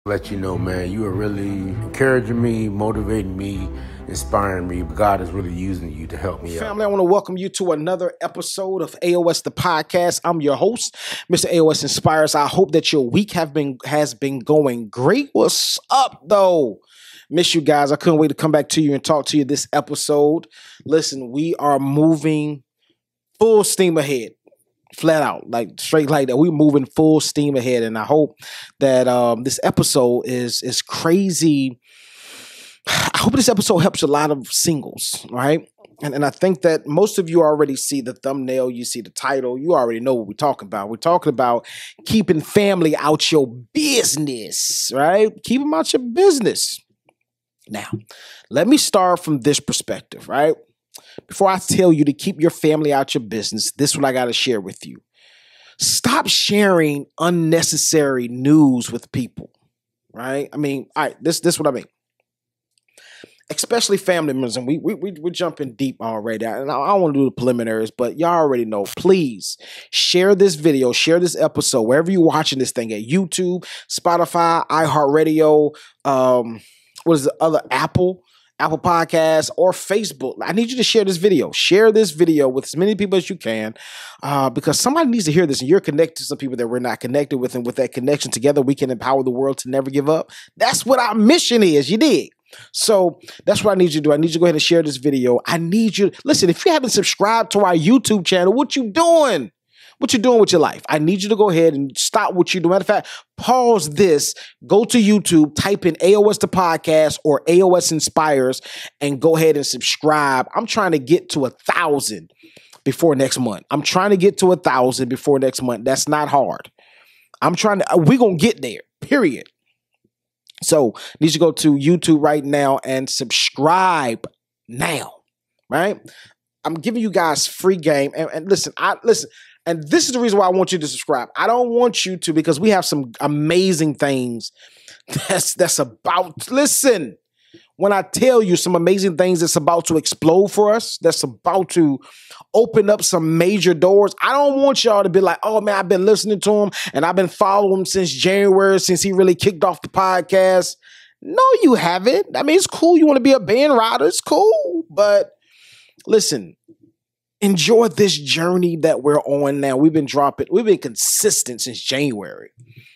Let you know, man, you are really encouraging me, motivating me, inspiring me. God is really using you to help me out. Family, I want to welcome you to another episode of AOS The Podcast. I'm your host, Mr. AOS Inspires. I hope that your week has been going great. What's up, though? Miss you guys. I couldn't wait to come back to you and talk to you this episode. Listen, we are moving full steam ahead. Flat out, like straight like that. We're moving full steam ahead, and I hope that this episode is crazy. I hope this episode helps a lot of singles, right? And I think that most of you already see the thumbnail, you see the title, you already know what we're talking about. We're talking about keeping family out your business, right? Keep them out your business. Now, let me start from this perspective, right? Before I tell you to keep your family out your business, this is what I got to share with you. Stop sharing unnecessary news with people, right? I mean, all right, this is what I mean. Especially family members, and we're jumping deep already. And I don't want to do the preliminaries, but y'all already know. Please share this video, share this episode, wherever you're watching this thing at YouTube, Spotify, iHeartRadio, what is the other, Apple Podcasts, or Facebook. I need you to share this video. Share this video with as many people as you can, because somebody needs to hear this, and you're connected to some people that we're not connected with, and with that connection together, we can empower the world to never give up. That's what our mission is. You dig? So that's what I need you to do. I need you to go ahead and share this video. I need you. Listen, if you haven't subscribed to our YouTube channel, what you doing? What you doing with your life? I need you to go ahead and stop what you're doing. Matter of fact, pause this, go to YouTube, type in AOS The Podcast or AOS Inspires, and go ahead and subscribe. I'm trying to get to 1,000 before next month. That's not hard. We're going to get there, period. So need you to go to YouTube right now and subscribe now, right? I'm giving you guys free game. And listen. And this is the reason why I want you to subscribe. I don't want you to, because we have some amazing things that's about, listen, when I tell you some amazing things that's about to explode for us, that's about to open up some major doors. I don't want y'all to be like, oh man, I've been listening to him and I've been following him since January, since he really kicked off the podcast. No, you haven't. I mean, it's cool. You want to be a band rider. It's cool. But listen, enjoy this journey that we're on now. We've been consistent since January.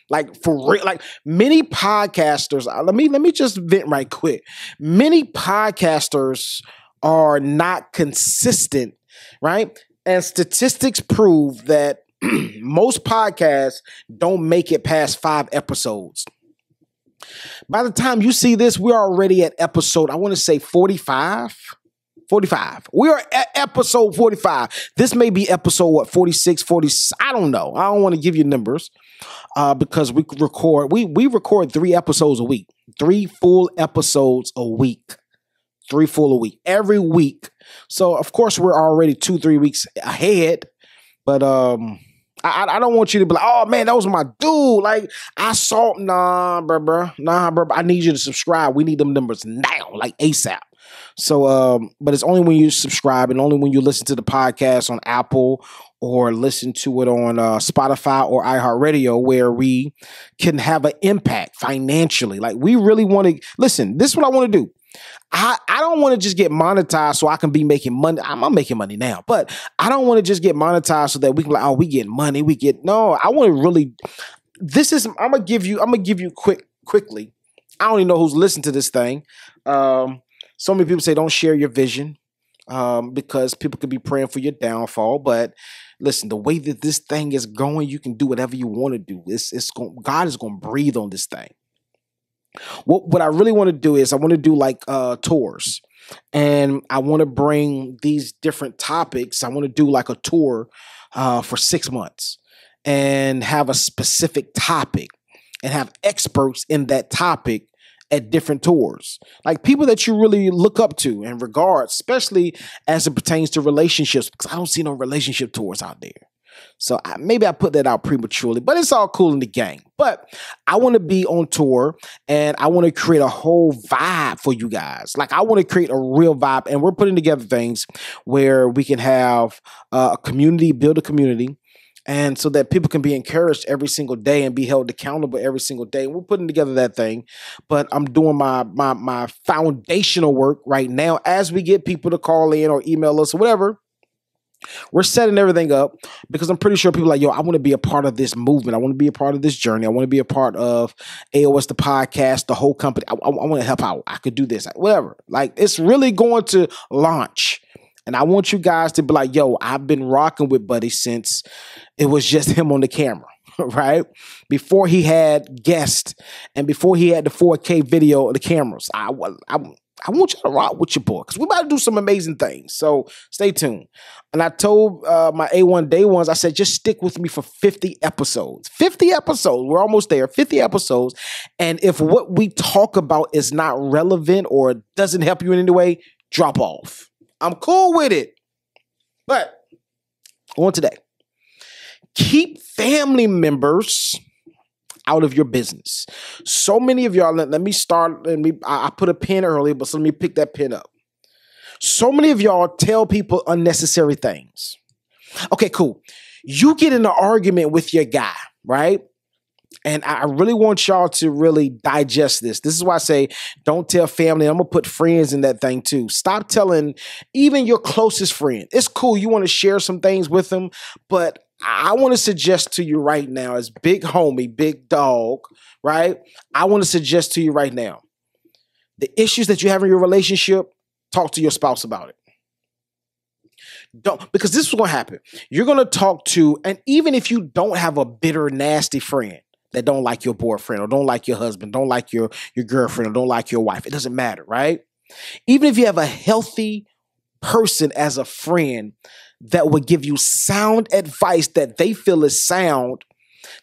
Like for real, like many podcasters, let me just vent right quick. Many podcasters are not consistent, right? And statistics prove that most podcasts don't make it past 5 episodes. By the time you see this, we're already at episode, I want to say 45. We are at episode 45. This may be episode 46, 40. I don't know. I don't want to give you numbers because we record 3 episodes a week. 3 full episodes a week. 3 full a week. Every week. So of course we're already 2-3 weeks ahead. But I don't want you to be like, oh man, that was my dude. Like nah, bro. I need you to subscribe. We need them numbers now, like ASAP. So, but it's only when you subscribe and only when you listen to the podcast on Apple or listen to it on Spotify or iHeartRadio where we can have an impact financially. Like we really want to, listen, this is what I want to do. I don't want to just get monetized so I can be making money. I'm making money now, but I don't want to just get monetized so that we can like, oh, we get money. No, I want to really, I'm going to give you quickly. I don't even know who's listening to this thing. So many people say don't share your vision because people could be praying for your downfall. But listen, the way that this thing is going, you can do whatever you want to do. God is going to breathe on this thing. What I really want to do is I want to do like tours. And I want to bring these different topics. I want to do like a tour for 6 months and have a specific topic and have experts in that topic at different tours, like people that you really look up to and regard, especially as it pertains to relationships, because I don't see no relationship tours out there. So maybe I put that out prematurely, but it's all cool in the gang. But I want to be on tour and I want to create a whole vibe for you guys. Like I want to create a real vibe, and we're putting together things where we can have a community, build a community. And so that people can be encouraged every single day and be held accountable every single day. And we're putting together that thing, but I'm doing my foundational work right now as we get people to call in or email us or whatever. We're setting everything up because I'm pretty sure people are like, yo, I want to be a part of this movement. I want to be a part of this journey. I want to be a part of AOS The Podcast, the whole company. I want to help out. I could do this, whatever. Like, it's really going to launch. And I want you guys to be like, yo, I've been rocking with Buddy since it was just him on the camera, right? Before he had guests and before he had the 4K video of the cameras. I want you to rock with your boy because we're about to do some amazing things. So stay tuned. And I told my A1 Day Ones, I said, just stick with me for 50 episodes. 50 episodes. We're almost there. 50 episodes. And if what we talk about is not relevant or doesn't help you in any way, drop off. I'm cool with it. But on today, keep family members out of your business. So many of y'all, let me start, I put a pin earlier, but so let me pick that pin up. So many of y'all tell people unnecessary things. Okay, cool. You get in an argument with your guy, right? And I really want y'all to really digest this. This is why I say don't tell family. I'm going to put friends in that thing too. Stop telling even your closest friend. It's cool. You want to share some things with them. But I want to suggest to you right now as big homie, big dog, right? I want to suggest to you right now, the issues that you have in your relationship, talk to your spouse about it. Because this is what's going to happen. You're going to talk to, and even if you don't have a bitter, nasty friend, that don't like your boyfriend or don't like your husband, don't like your girlfriend or don't like your wife. It doesn't matter, right? Even if you have a healthy person as a friend that will give you sound advice that they feel is sound,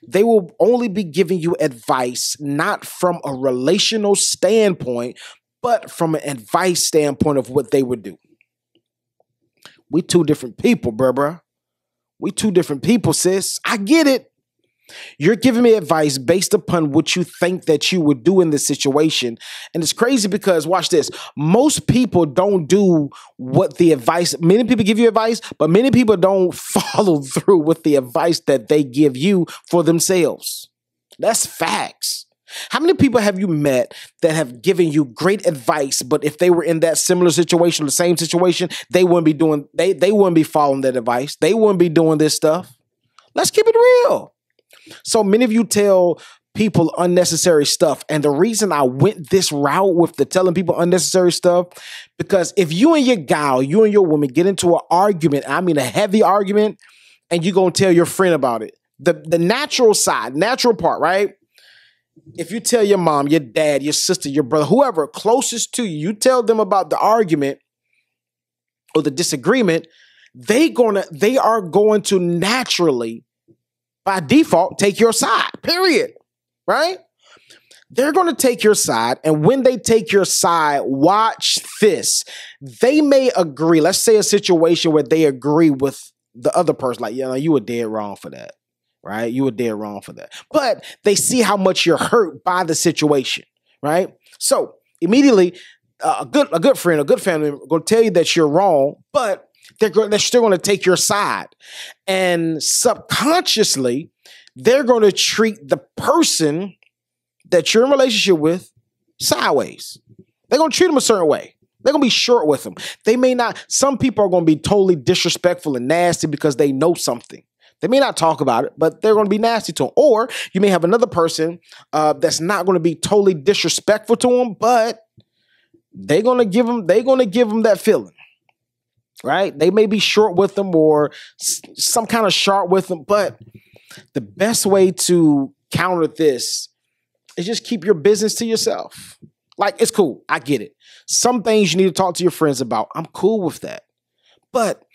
they will only be giving you advice not from a relational standpoint, but from an advice standpoint of what they would do. We two different people, bruh. We two different people, sis. I get it. You're giving me advice based upon what you think that you would do in this situation. And it's crazy because, watch this, most people don't do what the advice, many people give you advice, but many people don't follow through with the advice that they give you for themselves. That's facts. How many people have you met that have given you great advice, but if they were in that similar situation, the same situation, they wouldn't be doing, they wouldn't be following that advice. They wouldn't be doing this stuff. Let's keep it real. So many of you tell people unnecessary stuff. And the reason I went this route with the telling people unnecessary stuff, because if you and your gal, you and your woman get into an argument, I mean a heavy argument, and you're going to tell your friend about it, the natural side, natural part, right? If you tell your mom, your dad, your sister, your brother, whoever closest to you, you tell them about the argument or the disagreement, they are going to naturally, by default, take your side, period, right? They're going to take your side, and when they take your side, watch this. They may agree. Let's say a situation where they agree with the other person, like, you were dead wrong for that, right? You were dead wrong for that. But they see how much you're hurt by the situation, right? So immediately, a good friend, a good family member going to tell you that you're wrong, but they're still going to take your side. And subconsciously, they're going to treat the person that you're in a relationship with sideways. They're going to treat them a certain way. They're going to be short with them. They may not, some people are going to be totally disrespectful and nasty because they know something. They may not talk about it, but they're going to be nasty to them. Or you may have another person that's not going to be totally disrespectful to them, but they're going to give them that feeling. Right? They may be short with them or some kind of sharp with them, but the best way to counter this is just keep your business to yourself. Like, it's cool. I get it. Some things you need to talk to your friends about. I'm cool with that. But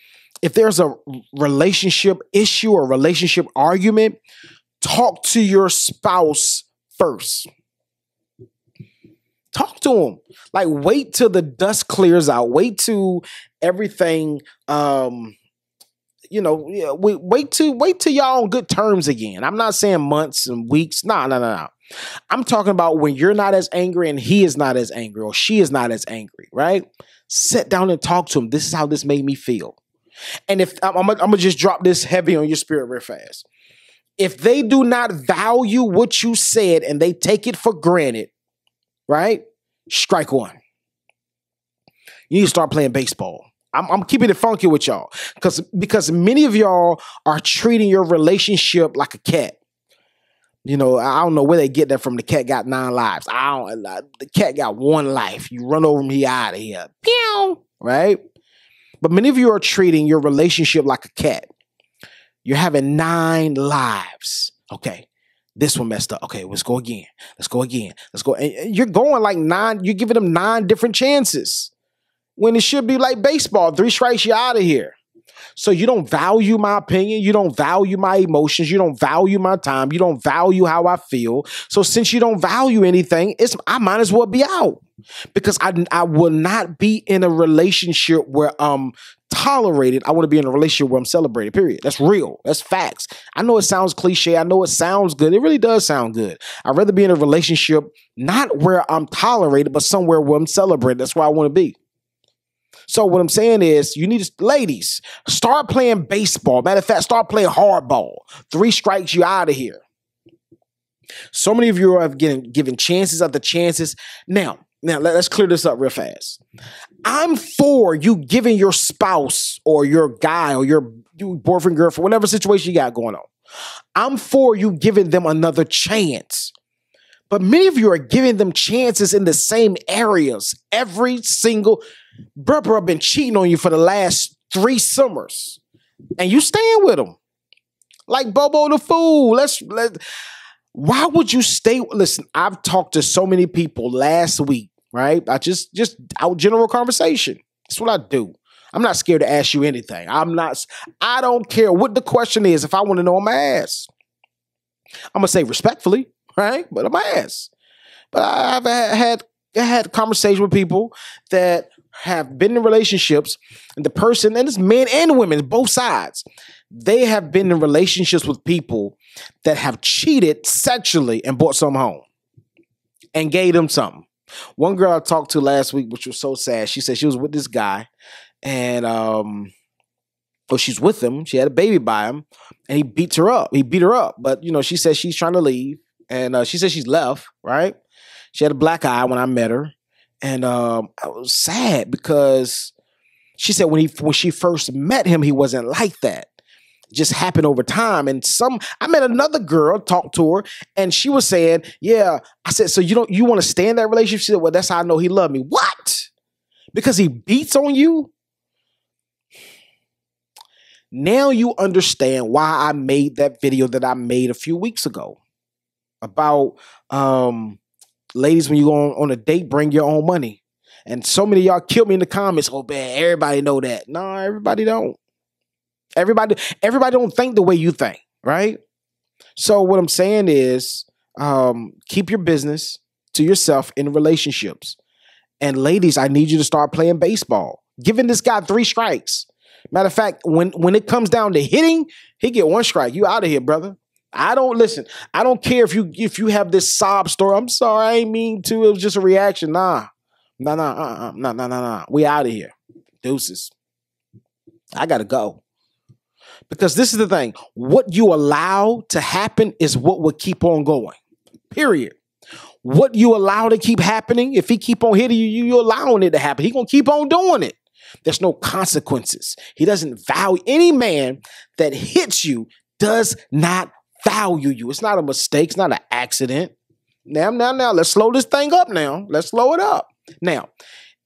if there's a relationship issue or relationship argument, talk to your spouse first. Talk to them. Like, wait till the dust clears out. Wait till everything, wait till y'all on good terms again. I'm not saying months and weeks. No. I'm talking about when you're not as angry and he is not as angry or she is not as angry, right? Sit down and talk to him. This is how this made me feel. And if I'm gonna just drop this heavy on your spirit real fast. If they do not value what you said and they take it for granted, right? Strike one. You need to start playing baseball. I'm keeping it funky with y'all because many of y'all are treating your relationship like a cat. You know, I don't know where they get that from. The cat got 9 lives. The cat got 1 life. You run over him, he out of here. Pew! Right? But many of you are treating your relationship like a cat. You're having 9 lives. Okay, this one messed up. Okay, let's go again. Let's go again. Let's go. And you're going like 9. You're giving them 9 different chances. When it should be like baseball, 3 strikes, you're out of here. So you don't value my opinion. You don't value my emotions. You don't value my time. You don't value how I feel. So since you don't value anything, I might as well be out because I will not be in a relationship where I'm tolerated. I want to be in a relationship where I'm celebrated, period. That's real. That's facts. I know it sounds cliche. I know it sounds good. It really does sound good. I'd rather be in a relationship not where I'm tolerated, but somewhere where I'm celebrated. That's where I want to be. So what I'm saying is you need to, ladies, start playing baseball. Matter of fact, start playing hardball. 3 strikes, you out of here. So many of you are given chances after chances. Now, let's clear this up real fast. I'm for you giving your spouse or your guy or your boyfriend, girlfriend, whatever situation you got going on. I'm for you giving them another chance. But many of you are giving them chances in the same areas every single. Bro, I've been cheating on you for the last 3 summers, and you staying with him like Bobo the Fool. Why would you stay? Listen, I've talked to so many people last week, right? I just out general conversation. That's what I do. I'm not scared to ask you anything. I don't care what the question is. If I want to know, I'm gonna ask. I'm gonna say respectfully, right? But I'm gonna ask. But I've had conversations with people that have been in relationships, and the person, and it's men and women, both sides, they have been in relationships with people that have cheated sexually and brought something home and gave them something. One girl I talked to last week, which was so sad, she said she was with this guy and she's with him. She had a baby by him and he beat her up. But, you know, she said she's trying to leave and she said she's left, right? She had a black eye when I met her. And I was sad because she said when she first met him, he wasn't like that. It just happened over time. And I met another girl, talked to her, and she was saying, yeah. I said, so you want to stay in that relationship? She said, well, that's how I know he loved me. What? Because he beats on you? Now you understand why I made that video that I made a few weeks ago about ladies, when you go on a date, bring your own money. And so many of y'all killed me in the comments. Oh, man, everybody know that. No, everybody don't. Everybody don't think the way you think, right? So what I'm saying is keep your business to yourself in relationships. And ladies, I need you to start playing baseball. Giving this guy 3 strikes. Matter of fact, when it comes down to hitting, he get 1 strike. You out of here, brother. I don't care if you have this sob story. I'm sorry, I ain't mean to. It was just a reaction. Nah. We out of here. Deuces. I gotta go. Because this is the thing. What you allow to happen is what will keep on going. Period. What you allow to keep happening, if he keep on hitting you, you're allowing it to happen. He gonna keep on doing it. There's no consequences. He doesn't value any man that hits you does not value you. It's not a mistake. It's not an accident. Now, let's slow this thing up now. Let's slow it up. Now,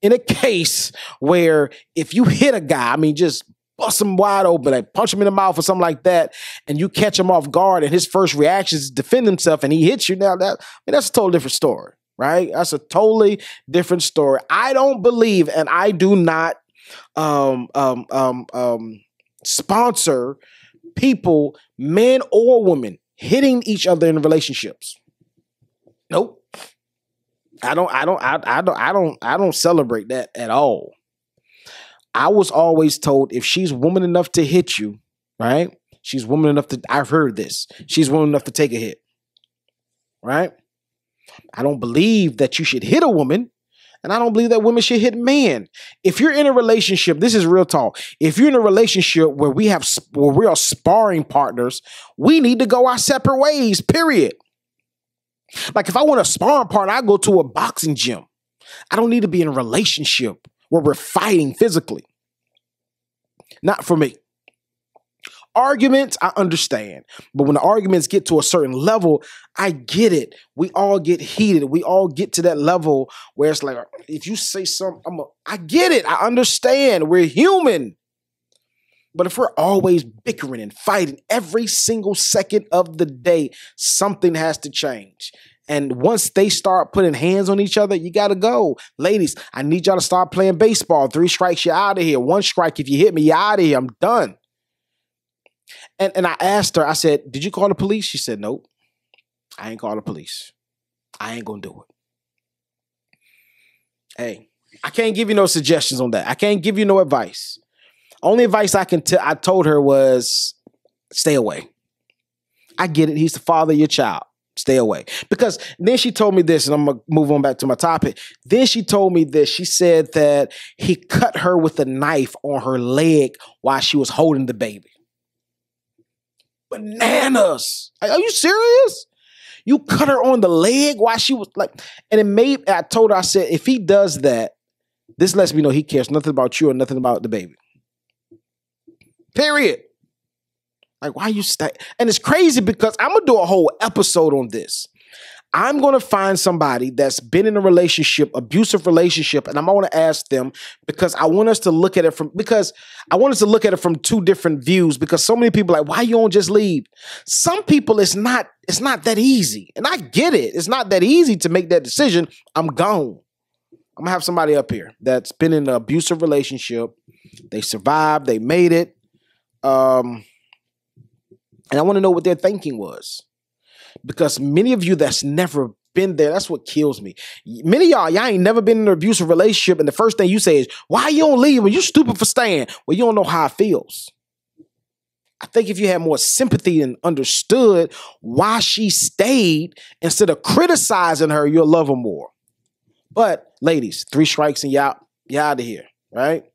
in a case where if you hit a guy, I mean, just bust him wide open, like punch him in the mouth or something like that, and you catch him off guard and his first reaction is to defend himself and he hits you, now that's a totally different story, right? That's a totally different story. I don't believe, and I do not sponsor people, men or women, hitting each other in relationships. Nope. I don't celebrate that at all. I was always told if she's woman enough to hit you, right? She's woman enough to, I've heard this. She's woman enough to take a hit, right? I don't believe that you should hit a woman. And I don't believe that women should hit men. If you're in a relationship, this is real talk. If you're in a relationship where we are sparring partners, we need to go our separate ways, period. Like if I want a sparring partner, I go to a boxing gym. I don't need to be in a relationship where we're fighting physically. Not for me. Arguments, I understand. But when the arguments get to a certain level, I get it. We all get heated. We all get to that level where it's like, if you say something, I get it. I understand. We're human. But if we're always bickering and fighting every single second of the day, something has to change. And once they start putting hands on each other, you got to go. Ladies, I need y'all to start playing baseball. 3 strikes, you're out of here. 1 strike, if you hit me, you're out of here. I'm done. And I asked her, I said, did you call the police? She said, nope, I ain't call the police. I ain't going to do it. Hey, I can't give you no suggestions on that. I can't give you no advice. Only advice I told her was stay away. I get it. He's the father of your child. Stay away. Because then she told me this, and I'm going to move on back to my topic. Then she told me this. She said that he cut her with a knife on her leg while she was holding the baby. Bananas. Are you serious? You cut her on the leg while she was like, and it made, I told her, I said, if he does that, this lets me know he cares nothing about you or nothing about the baby. Period. Like, why you stay? And it's crazy because I'm going to do a whole episode on this. I'm going to find somebody that's been in a relationship, abusive relationship, and I'm going to ask them because I want us to look at it from 2 different views, because so many people are like, why you don't just leave? Some people, it's not that easy. And I get it. It's not that easy to make that decision. I'm gone. I'm going to have somebody up here that's been in an abusive relationship. They survived. They made it. And I want to know what their thinking was. Because many of you that's never been there, that's what kills me. Many of y'all ain't never been in an abusive relationship, and the first thing you say is, why you don't leave? Well, you stupid for staying. Well, you don't know how it feels. I think if you had more sympathy and understood why she stayed, instead of criticizing her, you'll love her more. But ladies, 3 strikes and you're out of here, right?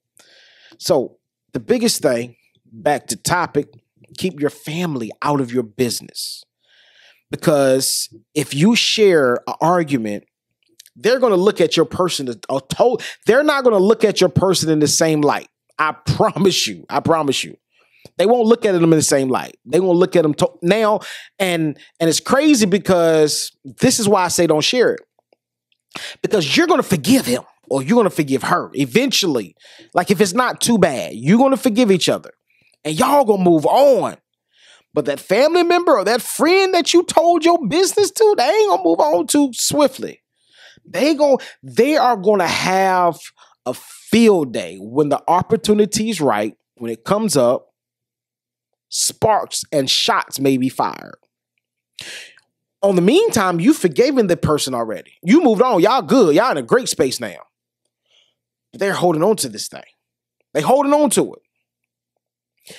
So the biggest thing, back to topic, keep your family out of your business. Because if you share an argument, they're going to look at your person. They're not going to look at your person in the same light. I promise you. They won't look at them in the same light. They're going to look at them now. And it's crazy because this is why I say don't share it. Because you're going to forgive him or you're going to forgive her eventually. Like if it's not too bad, you're going to forgive each other and y'all going to move on. But that family member or that friend that you told your business to, they ain't gonna move on too swiftly. They are gonna have a field day when the opportunity is right, when it comes up, sparks and shots may be fired. On the meantime, you forgiven the person already. You moved on. Y'all good. Y'all in a great space now. But they're holding on to this thing. They holding on to it.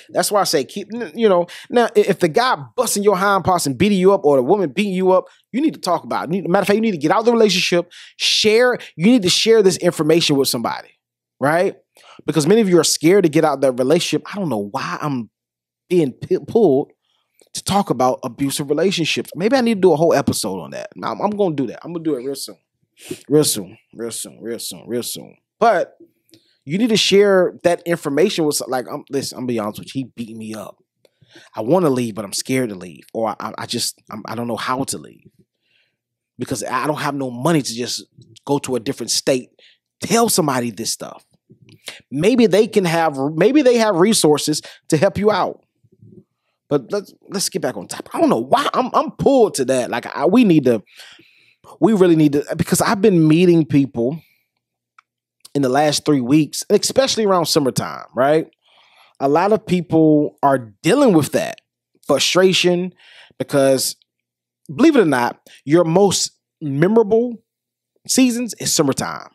That's why I say keep, now if the guy busting your hind parts and beating you up or the woman beating you up, you need to talk about it. Matter of fact, you need to get out of the relationship, you need to share this information with somebody, right? Because many of you are scared to get out of that relationship. I don't know why I'm being pulled to talk about abusive relationships. Maybe I need to do a whole episode on that. I'm going to do that. I'm going to do it real soon. But you need to share that information with, like, listen, I'm gonna be honest with you, he beat me up. I want to leave, but I'm scared to leave. Or I don't know how to leave. Because I don't have no money to just go to a different state. Tell somebody this stuff. Maybe they have resources to help you out. But let's get back on top. I don't know why I'm pulled to that. Like we really need to, because I've been meeting people in the last 3 weeks, especially around summertime, right? A lot of people are dealing with that frustration because, believe it or not, your most memorable seasons is summertime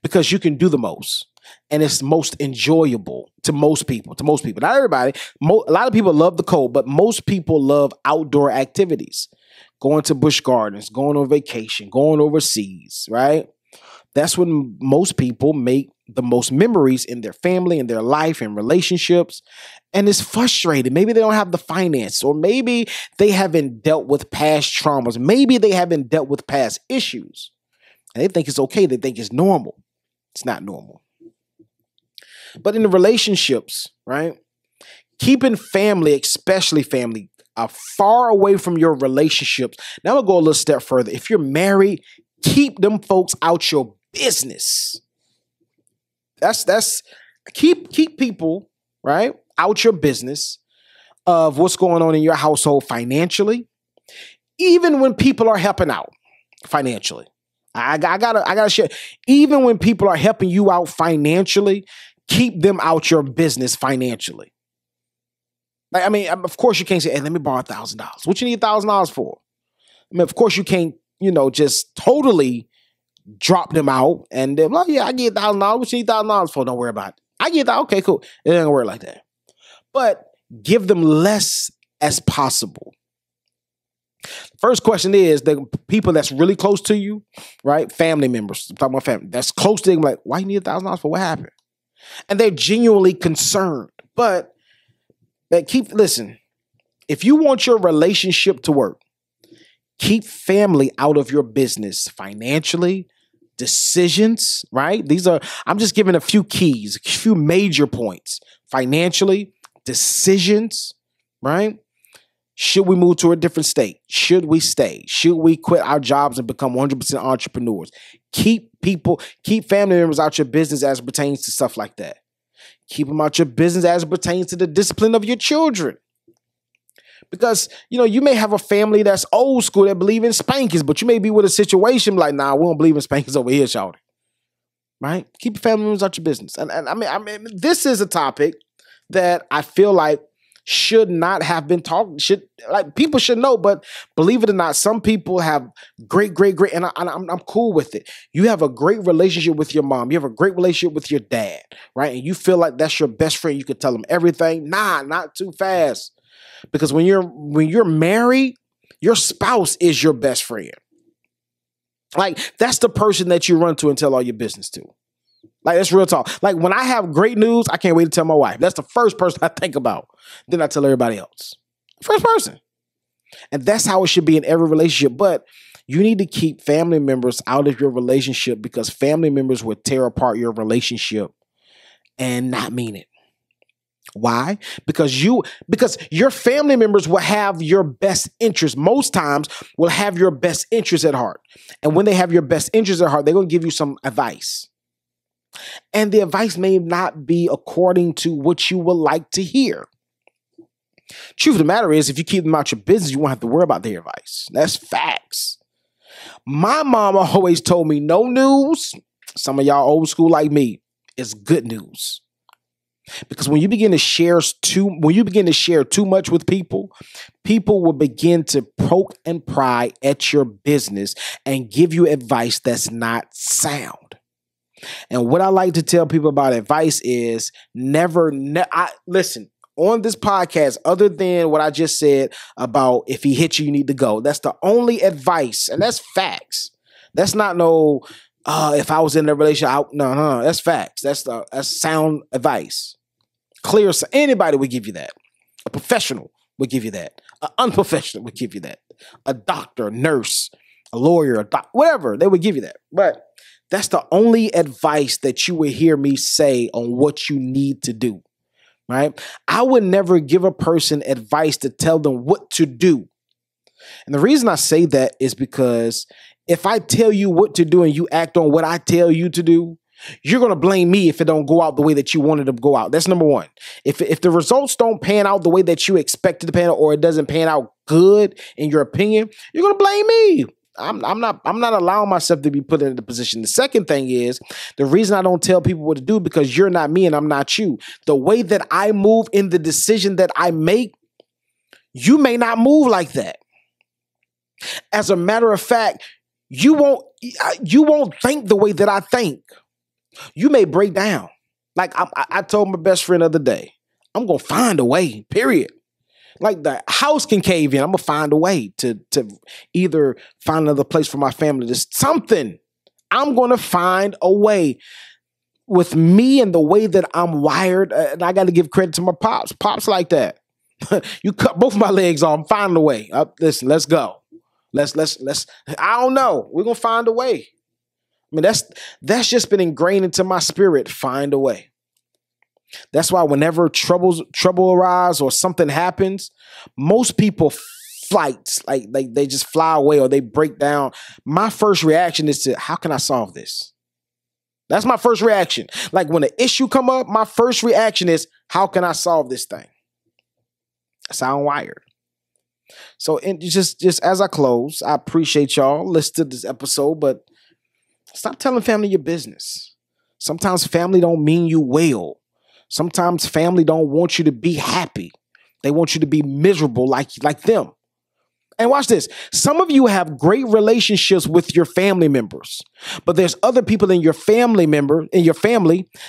because you can do the most and it's most enjoyable to most people. Not everybody. A lot of people love the cold, but most people love outdoor activities, going to busch gardens, going on vacation, going overseas, right? That's when most people make the most memories in their family, in their life, in relationships. And it's frustrating. Maybe they don't have the finance, or maybe they haven't dealt with past traumas. Maybe they haven't dealt with past issues. And they think it's okay. They think it's normal. It's not normal. But in the relationships, right? Keeping family, especially family, far away from your relationships. Now I'm going to go a little step further. If you're married, keep them folks out your business. That's keep people, right, out your business of what's going on in your household financially, even when people are helping out financially. I gotta share. Even when people are helping you out financially, keep them out your business financially. Like, I mean, of course you can't say, hey, let me borrow $1,000. What you need $1,000 for? I mean, of course you can't, just totally drop them out and then, well, yeah, I get $1,000. What you need $1,000 for? Don't worry about it. I get that. Okay, cool. It ain't gonna work like that. But give them less as possible. First question is the people that's really close to you, right? Family members. I'm talking about family. That's close to them. Like, why you need $1,000 for? What happened? And they're genuinely concerned. But listen, if you want your relationship to work, keep family out of your business financially, decisions, right? I'm just giving a few keys, a few major points. Financially, decisions, right? Should we move to a different state? Should we stay? Should we quit our jobs and become 100% entrepreneurs? Keep family members out your business as it pertains to stuff like that. Keep them out your business as it pertains to the discipline of your children. Because, you may have a family that's old school that believe in spankings, but you may be with a situation like, nah, we don't believe in spankings over here, shawty. Right? Keep your family members out your business. And I mean, this is a topic that I feel like should not have been talked. People should know, but believe it or not, some people have great, and I'm cool with it. You have a great relationship with your mom. You have a great relationship with your dad, right? And you feel like that's your best friend. You could tell them everything. Nah, not too fast. Because when you're married, your spouse is your best friend. Like, that's the person that you run to and tell all your business to. Like, that's real talk. Like, when I have great news, I can't wait to tell my wife. That's the first person I think about. Then I tell everybody else. First person. And that's how it should be in every relationship. But you need to keep family members out of your relationship, because family members will tear apart your relationship and not mean it. Why? Because your family members will have your best interest. Most times will have your best interest at heart. And when they have your best interest at heart, they're going to give you some advice. And the advice may not be according to what you would like to hear. Truth of the matter is, if you keep them out your business, you won't have to worry about their advice. That's facts. My mama always told me, no news, some of y'all old school like me, is good news. Because when you begin to share too much with people, people will begin to poke and pry at your business and give you advice that's not sound. And what I like to tell people about advice is listen, on this podcast, other than what I just said about if he hits you, you need to go. That's the only advice. And that's facts. That's not if I was in a relationship, no, that's facts. That's sound advice. Clear. Anybody would give you that. A professional would give you that. An unprofessional would give you that. A doctor, a nurse, a lawyer, whatever, they would give you that. But that's the only advice that you would hear me say on what you need to do, right? I would never give a person advice to tell them what to do. And the reason I say that is because if I tell you what to do and you act on what I tell you to do, you're going to blame me if it don't go out the way that you wanted to go out. That's number one. If the results don't pan out the way that you expected to pan out, or it doesn't pan out good in your opinion, you're going to blame me. I'm not allowing myself to be put in the position. The second thing is, the reason I don't tell people what to do, because you're not me and I'm not you. The way that I move in the decision that I make, you may not move like that. As a matter of fact, you won't think the way that I think. You may break down. Like I told my best friend the other day, I'm going to find a way, period. Like the house can cave in. I'm going to find a way to either find another place for my family. Just something. I'm going to find a way. With me and the way that I'm wired, and I got to give credit to my pops. Pops like that. You cut both my legs off, find a way. Listen, let's go. Let's. I don't know. We're gonna find a way. I mean, that's just been ingrained into my spirit. Find a way. That's why whenever trouble arise or something happens, most people flights like they just fly away or they break down. My first reaction is to, how can I solve this? That's my first reaction. Like when an issue come up, my first reaction is, how can I solve this thing? That's how I'm wired. So just as I close, I appreciate y'all listening to this episode, but stop telling family your business. Sometimes family don't mean you well. Sometimes family don't want you to be happy. They want you to be miserable like them. And watch this. Some of you have great relationships with your family members, but there's other people in your family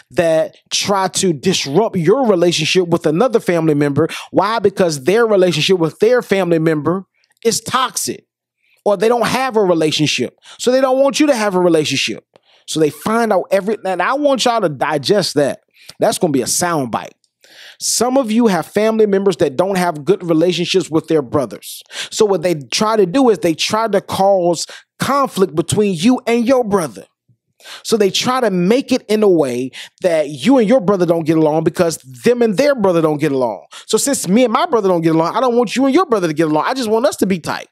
that try to disrupt your relationship with another family member. Why? Because their relationship with their family member is toxic, or they don't have a relationship. So they don't want you to have a relationship. So they find out and I want y'all to digest that. That's going to be a soundbite. Some of you have family members that don't have good relationships with their brothers. So what they try to do is they try to cause conflict between you and your brother. So they try to make it in a way that you and your brother don't get along because them and their brother don't get along. So since me and my brother don't get along, I don't want you and your brother to get along. I just want us to be tight.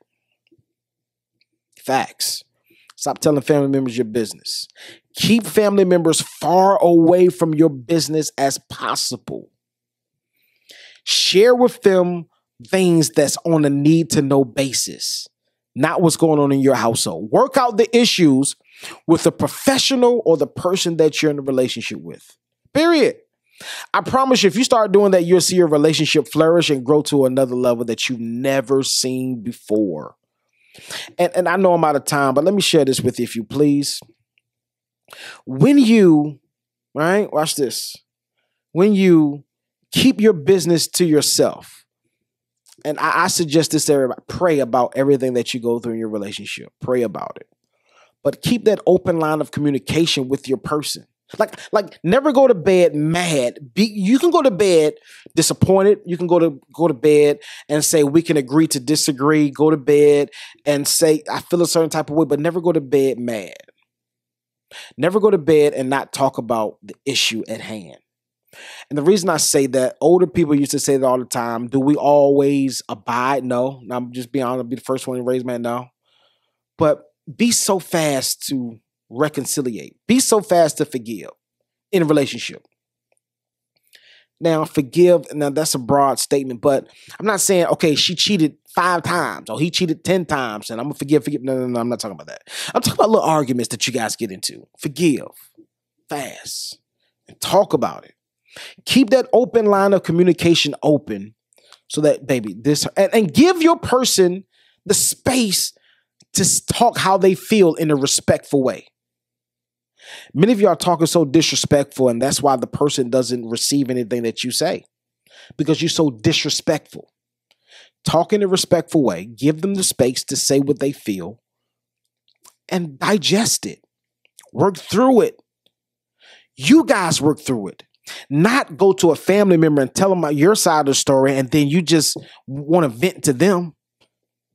Facts. Stop telling family members your business. Keep family members far away from your business as possible. Share with them things that's on a need-to-know basis, not what's going on in your household. Work out the issues with the professional or the person that you're in a relationship with. Period. I promise you, if you start doing that, you'll see your relationship flourish and grow to another level that you've never seen before. And I know I'm out of time, but let me share this with you, if you please. When you, right, watch this. When you keep your business to yourself, and I suggest this to everybody, pray about everything that you go through in your relationship. Pray about it. But keep that open line of communication with your person. Like never go to bed mad. You can go to bed disappointed. You can go to bed and say, we can agree to disagree. Go to bed and say, I feel a certain type of way, but never go to bed mad. Never go to bed and not talk about the issue at hand. And the reason I say that, older people used to say that all the time. Do we always abide? No. I'm just being honest, I'll be the first one to raise my hand. No. But be so fast to reconciliate. Be so fast to forgive in a relationship. Now, forgive, now that's a broad statement, but I'm not saying, okay, she cheated 5 times or he cheated 10 times and I'm going to forgive. No, I'm not talking about that. I'm talking about little arguments that you guys get into. Forgive fast and talk about it. Keep that open line of communication open so that, baby, and give your person the space to talk how they feel in a respectful way. Many of you are talking so disrespectful, and that's why the person doesn't receive anything that you say, because you're so disrespectful. Talk in a respectful way. Give them the space to say what they feel and digest it. Work through it. You guys work through it. Not go to a family member and tell them about your side of the story and then you just want to vent to them.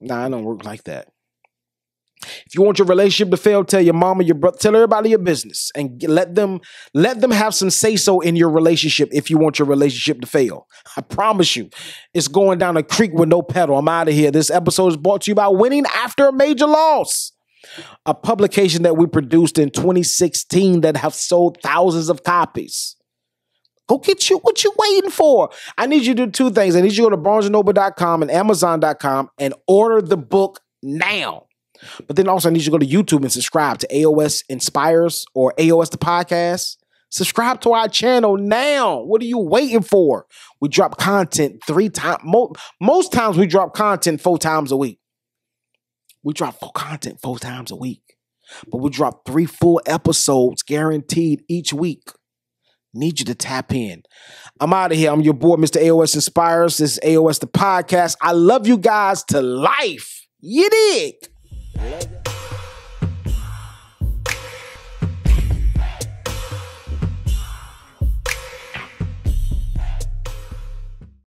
Nah, I don't work like that. If you want your relationship to fail, tell your mama, your brother, tell everybody your business and let them have some say-so in your relationship if you want your relationship to fail. I promise you, it's going down a creek with no pedal. I'm out of here. This episode is brought to you by Winning After a Major Loss, a publication that we produced in 2016 that have sold thousands of copies. Go get you. What you waiting for? I need you to do 2 things. I need you to go to barnesandnoble.com and amazon.com and order the book now. But then also I need you to go to YouTube and subscribe to AOS Inspires or AOS The Podcast. Subscribe to our channel now. What are you waiting for? We drop content 3 times. Most times we drop content 4 times a week. We drop content 4 times a week. But we drop 3 full episodes guaranteed each week. Need you to tap in. I'm out of here. I'm your boy, Mr. AOS Inspires. This is AOS The Podcast. I love you guys to life. You dig? Love